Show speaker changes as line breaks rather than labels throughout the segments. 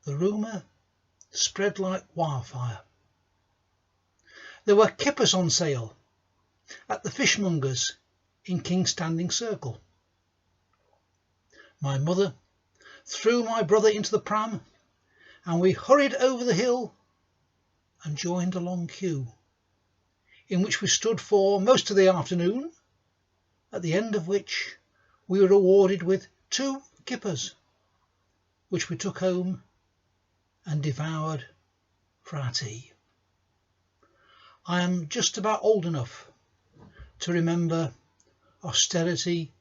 the rumour spread like wildfire. There were kippers on sale at the fishmongers in King's Standing Circle. My mother threw my brother into the pram and we hurried over the hill and joined a long queue, in which we stood for most of the afternoon, at the end of which we were rewarded with 2 kippers, which we took home and devoured for our tea. I am just about old enough to remember austerity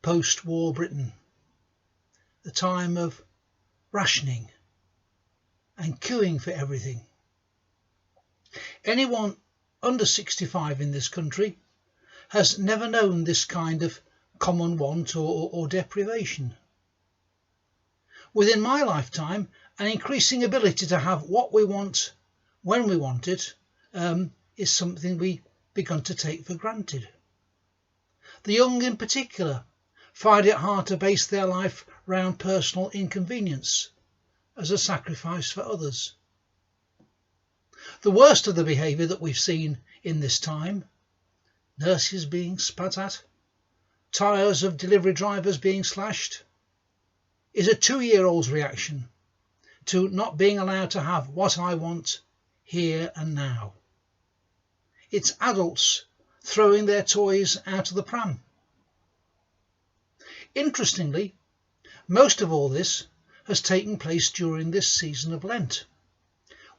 post-war Britain, the time of rationing and queuing for everything. Anyone under 65 in this country has never known this kind of common want or deprivation. Within my lifetime, an increasing ability to have what we want when we want it is something we've begun to take for granted. The young in particular find it hard to base their life round personal inconvenience as a sacrifice for others. The worst of the behaviour that we've seen in this time, nurses being spat at, tyres of delivery drivers being slashed, is a 2-year-old's reaction to not being allowed to have what I want here and now. It's adults throwing their toys out of the pram. Interestingly, most of all this has taken place during this season of Lent,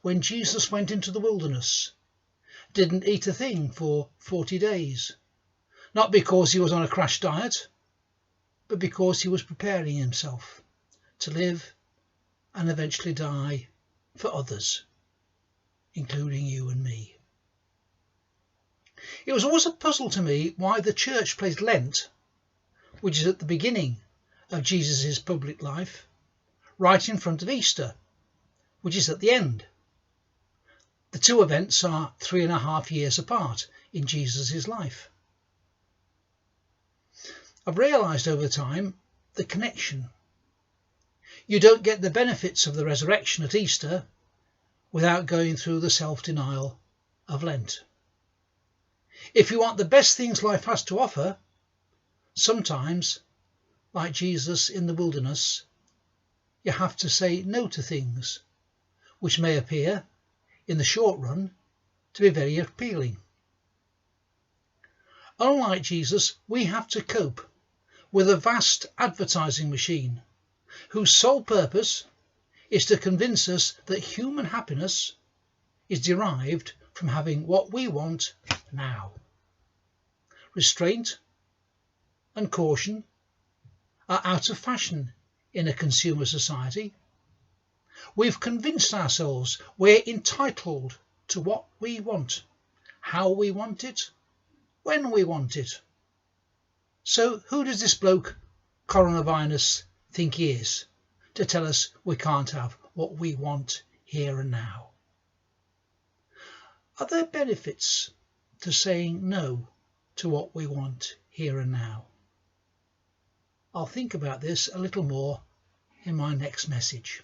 when Jesus went into the wilderness, didn't eat a thing for 40 days, not because he was on a crash diet, but because he was preparing himself to live and eventually die for others, including you and me. It was always a puzzle to me why the church placed Lent, which is at the beginning of Jesus' public life, right in front of Easter, which is at the end. The 2 events are 3.5 years apart in Jesus' life. I've realised over time the connection. You don't get the benefits of the resurrection at Easter without going through the self-denial of Lent. If you want the best things life has to offer, sometimes, like Jesus in the wilderness, you have to say no to things which may appear, in the short run, to be very appealing. Unlike Jesus, we have to cope with a vast advertising machine whose sole purpose is to convince us that human happiness is derived from having what we want now. Restraint and caution are out of fashion in a consumer society. We've convinced ourselves we're entitled to what we want, how we want it, when we want it. So who does this bloke coronavirus think he is to tell us we can't have what we want here and now? Are there benefits to saying no to what we want here and now? I'll think about this a little more in my next message.